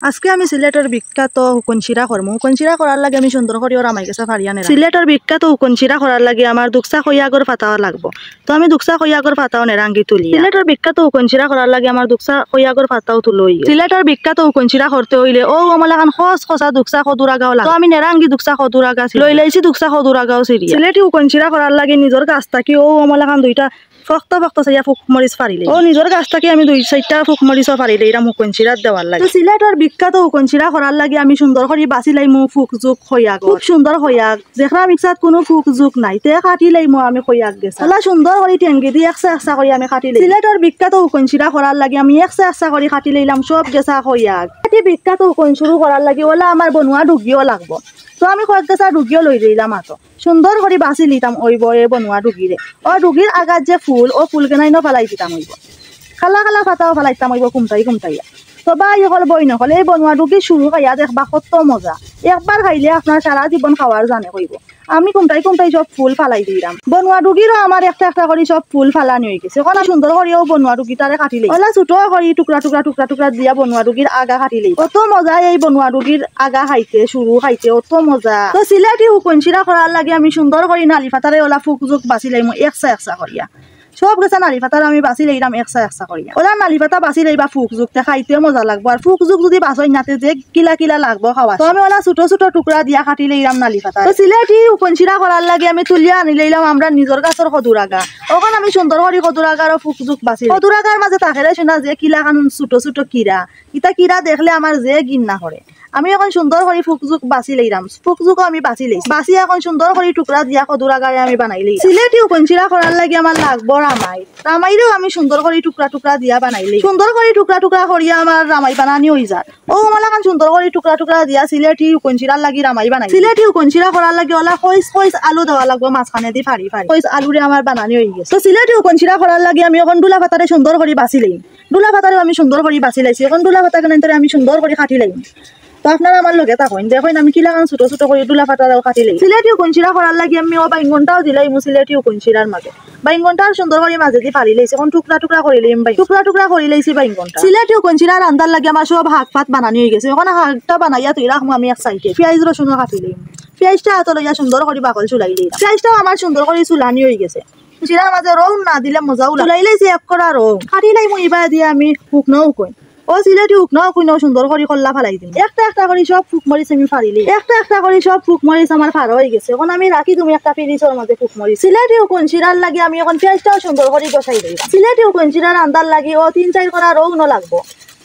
আজকে আমি সিলেটের বিখ্যাত হুকুন চিরা করবো। হুকুন চিরা করার লাগে আমি সুন্দর করে রামাই গেছে ফারিয়া নেড়া। সিলেটের বিখ্যাত হুকুন চিরা করার লাগে আমার দুকসা খৈয়াগর পাতাও লাগবো। তো আমি দুকসা খৈয়াগর পাতাও নেরাঙ্গি তুলি। সিলেটের বিখ্যাত হুকুন চিরা করার লাগে আমার দুকসা খৈয়াগর পাতাও তুলই। সিলেটের বিখ্যাত হুকুন চিরা করতে হইলে ও আমার এখন খস খসা দুকসা খদুরা গাও লাগে। তো আমি নেরাঙ্গি দুকসা খদুরা গাছ লই লাইছি দুকসা খদুরা গাও সিরিয়া। সিলেটি হুকুন চিরা করার লাগে নিজের গাছ থাকি ও আমার এখন দুইটা ফক্ত ফক্ত চাইয়া ফুক মরিচ ফারিলে ও নিজের গাছ থাকি আমি 2-4টা ফুক মরিচও ফারিলে এরা হুকুন চিরাত দেওয়ার লাগে। সিলেটের বিখ্যাত হুকুন চিরা করার লাগে আমি সুন্দর করে বাছি লাইমু ফুক যুগ খৈয়াগ খুব সুন্দর খৈয়াগ যেখানে মিক্সাত কোনো ফুক যুগ নাই তে কাটি লাইমু আমি খৈয়াগ গেছে ওলা সুন্দর করে টেঙ্গি দিয়ে একসা একসা করে আমি কাটি লাই। সিলেটের বিখ্যাত হুকুন চিরা করার লাগে আমি একসা একসা করে কাটি লাইলাম সব গেছা খৈয়াগ। এটি বিখ্যাত হুকুন শুরু করার লাগে ওলা আমার বনুয়া ডুগিও লাগবো। তো আমি কয়েক গেছা ডুগিও লই দিলাম আতো সুন্দর করে বাছি লিতাম ওই বয়ে বনুয়া ডুগিরে ও ডুগির আগার যে ফুল ও ফুল কেনাইনো ফেলাই দিতাম হইব খালা খালা পাতাও ফেলাইতাম হইব কুমটাই কুমটাইয়া। তো বাই হল বই নহলে এই বনুয়া ডুগি শুরু খাইয়া দেখবা কত মজা একবার খাইলে আপনার সারা জীবন খাওয়ার জানে হইব। আমি কুমটাই কুমটাই সব ফুল ফালাই দিলাম বনুয়া ডুগিরও আমার একটা একটা করে সব ফুল ফালানি হয়ে গেছে। ওখানে সুন্দর করেও বনুয়া ডুগি তারে কাটিলে ওলা ছোট করে টুকরা টুকরা টুকরা টুকরা দিয়া বনুয়া ডুগির আগা কাটিলে কত মজা এই বনুয়া ডুগির আগা খাইতে শুরু খাইতে অত মজা। তো সিলেটি হুকুন চিরা করার লাগে আমি সুন্দর করে নালি ফাতারে ওলা ফুক যুগ বাছি লাইমু একসা একসা করিয়া সব গেছে নালি পাতার আমি বাছি লাইলাম একসা একসা করিয়া ওলা নালি পাতা বাছি লাইবা ফুক যুগতে খাইতে মজা লাগবো আর ফুক যুগ যদি বাছই নাতে যে কিলা কিলা লাগবো খাওয়া। তো আমি ওলা ছোট ছোট টুকরা দিয়া কাটি লাইলাম নালি পাতা। তো সিলেটি হুকুন চিরা করার লাগে আমি তুলিয়া আনি লাইলাম আমরা নিজের গাছের খদুরাগা ওখানে আমি সুন্দর করে খদুরাগার ফুক যুগ বাছি খদুরাগার মাঝে তাকেরে শোনা যে কিলা খান ছোট ছোট কিরা ইটা কিরা দেখলে আমার যে গিন না করে আমি এখন সুন্দর করে ফুকজুক বাছি লাইলাম ফুকজুকও আমি বাছি লাইছি বাছি এখন সুন্দর করে টুকরা দিয়া খদুরাগারে আমি বানাই লাই। সিলেটি হুকুন চিরা করার লাগে আমার লাগবো রামাই রামাইরেও আমি সুন্দর করে টুকরা টুকরা দিয়া বানাই লাই সুন্দর করে টুকরা টুকরা করিয়া আমার রামাই বানানি হয়ে যায় ও আমার এখন সুন্দর করে টুকরা টুকরা দিয়া সিলেটি হুকুন চিরার লাগি রামাই বানাই। সিলেটি হুকুন চিরা করার লাগে ওলা কইস কইস আলু দেওয়া লাগবো মাঝখানে দি ফাড়ি ফাড়ি কইস আলুরে আমার বানানি হয়ে গেছে। তো সিলেটি হুকুন চিরা করার লাগে আমি এখন ডুলা পাতারে সুন্দর করে বাছি লাই ডুলা পাতারেও আমি সুন্দর করে বাছি লাইছি এখন ডুলা পাতা কেন আমি সুন্দর করে কাটি লাই। তো আপনারা আমার লগে থাকুন দেখুন আমি কি লাগান ছোট ছোট করে ডুলা পাতাও কাটি লাই। সিলেটি হুকুন চিরা করার লাগে আমি ও বাইঙ্গনটাও দিলাই সিলেটি হুকুন চিরার মাঝে বাইঙ্গনটাও সুন্দর করে মাঝে দিয়ে ফাড়ি লাইছি এখন টুকরা টুকরা করে লাইম টুকরা টুকরা করে লাইছি বাইঙ্গনটা। সিলেটি হুকুন চিরার রান্দার লাগে আমার সব শাক পাত বানানি হয়ে গেছে এখন শাকটা বানাইয়া তুই রাখবো আমি এক সাইডে পেঁয়াজ রসুনও কাটি লাইম পেঁয়াজটা হাত লইয়া সুন্দর করে বাকল চুলাই লাইলাম পেঁয়াজটাও আমার সুন্দর করে চুলানি হয়ে গেছে। চিরার মাঝে রং না দিলে মজাও চুলাই লাইছি এক করা রং কাটি লাই মই এবার দিয়ে আমি শুকনো হুকুন ও সিলেটি শুকনো হুকুন সুন্দর করে কল্লা ফালাই দিন একটা একটা করে সব ফুক মরিচ আমি ফাড়িলি একটা একটা করে সব ফুক মরিচ আমার ফাড়া হয়ে গেছে এখন আমি রাখি তুমি একটা পিরিচের মধ্যে ফুক মরিচ। সিলেটি হুকুন চিরার লাগে আমি এখন পেঁয়াজটাও সুন্দর করে বসাই দিই সিলেটি হুকুন চিরার আন্দার লাগে ও 3-4 করা রং ন লাগবো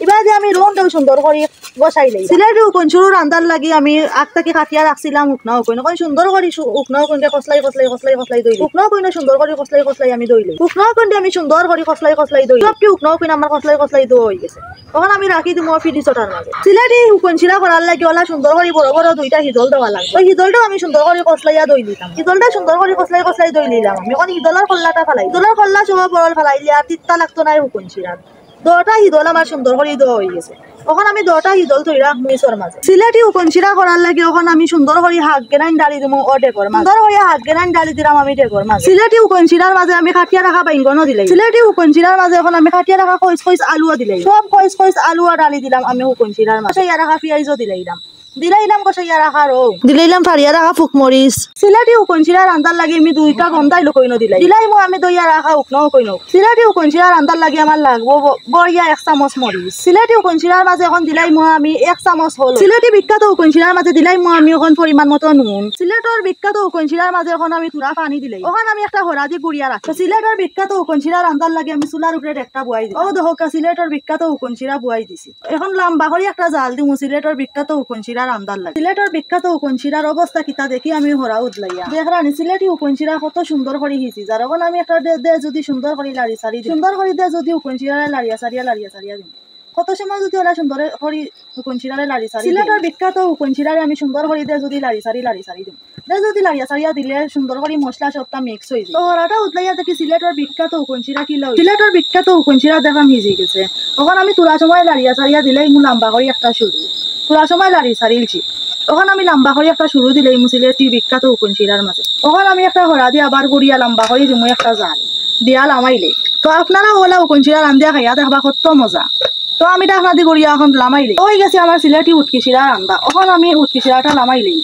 এবার যে আমি রংটাও সুন্দর করে বসাই লাই। সিলেটি হুকুন শুরুর আন্দার লাগে আমি আগটাকে কাটিয়া রাখছিলাম শুকনো হুকুন এখন সুন্দর করে শুকনো হুকুনকে কসলাই কসলাই কসলাই কসলাই দই শুকনো হুকুন সুন্দর করে কসলাই কসলাই আমি দই লাই শুকনো হুকুনকে আমি সুন্দর করে কসলাই কসলাই দই সবটি শুকনো হুকুন আমার কসলাই কসলাই দই হয়ে গেছে তখন আমি রাখি দিব ফ্রিজটার মাঝে। সিলেটি হুকুন চিরা করার লাগে ওলা সুন্দর করে বড় বড় 2টা হিদল দেওয়া লাগবে ওই হিদলটাও আমি সুন্দর করে কসলাইয়া দই দিতাম হিদলটা সুন্দর করে কসলাই কসলাই দই নিলাম আমি এখন হিদলের কল্লাটা ফেলাই হিদলের কল্লা সব বড় ফেলাইলে আর তিতা লাগতো না হুকুন চিরার 2টা হিদল আমার সুন্দর করে দেওয়া হয়ে গেছে এখন আমি 2টা হিদল তৈরি মিক্সর মাঝে। সিলেটি হুকুন চিরা করার লাগে এখন আমি সুন্দর করে হাক গেনাইন ডালি দিব ও ডেকর মাঝে সুন্দর করে হাক গেনাইন ডালি দিলাম আমি ডেকর মাঝে। সিলেটি হুকুন চিরার মাঝে আমি কাটিয়া রাখা বাইঙ্গনও দিলাই সিলেটি হুকুন চিরার মাঝে এখন আমি কাটিয়া রাখা কইস কইস আলুও দিলাই সব কইস কইস আলু আর ডালি দিলাম আমি হুকুন চিরার মাঝে কষাইয়া রাখা পেঁয়াজও দিলাইলাম দিলাইলাম কষাইয়া রাখা রং দিলাইলাম ফাড়িয়া রাখা ফুকমরিচ। সিলেটি হুকুন চিরার রান্দার লাগে আমি 2টা ঘন্টাই লকইনো দিলাই দিলাইমু আমি দইয়া রাখা উকনো কইনো। সিলেটি হুকুন চিরার রান্দার লাগে আমার লাগবো বড়িয়া 1 চামচ মরিচ সিলেটি হুকুন চিরার মাঝে এখন দিলাইমু আমি 1 চামচ হলুদ সিলেটি বিখ্যাত হুকুন চিরার মাঝে দিলাইমু আমি এখন পরিমাণ মতো নুন সিলেটর বিখ্যাত হুকুন চিরার মাঝে এখন আমি পুরা পানি দিলাই ওখানে আমি একটা হরাদি গুড়িয়া রাখি। সিলেটর বিখ্যাত হুকুন চিরার রান্দার লাগে আমি চুলার উপরে একটা বুয়াই দিই ও দেখো সিলেটর বিখ্যাত হুকুন চিরা বুয়াই দিছি এখন লম্বা করে একটা জাল দিমু সিলেটর বিখ্যাত হুকুন চিরা রান্দার লাগে। সিলেটের বিখ্যাত হুকুন চিরার অবস্থা কিতা দেখি আমি হরা উদলাইয়া দেখরানি সিলেটি হুকুন চিরা কত সুন্দর করে হিসি যার এখন আমি একটা দে যদি সুন্দর করে লাড়ি সারি সুন্দর করে দে যদি হুকুন চিরারে লাড়িয়া সারিয়া দিন কত সময় যদি ওরা সুন্দর করে হুকুন চিরারে লাড়ি সারি সিলেটের বিখ্যাত হুকুন চিরারে আমি সুন্দর করে দে যদি লাড়ি সারি দিন দে যদি লাড়িয়া সারিয়া দিলে সুন্দর করে মশলা সবটা মিক্স হয়ে যায়। তো ওরাটা উদলাইয়া দেখি সিলেটের বিখ্যাত হুকুন চিরা কি লই সিলেটের বিখ্যাত হুকুন চিরা দেখাম হিসি গেছে তখন আমি তোলা সময় লাড়িয়া সারিয়া দিলে মু লম্বা করে একটা শুরু তোলা সময় লাড়ি সারিলছি তখন আমি লম্বা করে একটা শুরু দিলে সিলেটি বিখ্যাত হুকুন চিরার মাঝে তখন আমি একটা হরা দিয়ে আবার গুড়িয়া লম্বা করে দিমু একটা জাল দিয়া লামাইলে। তো আপনারা ওলা হুকুন চিরা রান্ধিয়া খাইয়া দেখবা কত মজা তো আমি ডাকনা দি করিয়া এখন লামাইলি হয়ে গেছে আমার সিলেটি উটকি শিরা রান্দা এখন আমি উটকি শিরাটা লামাইলি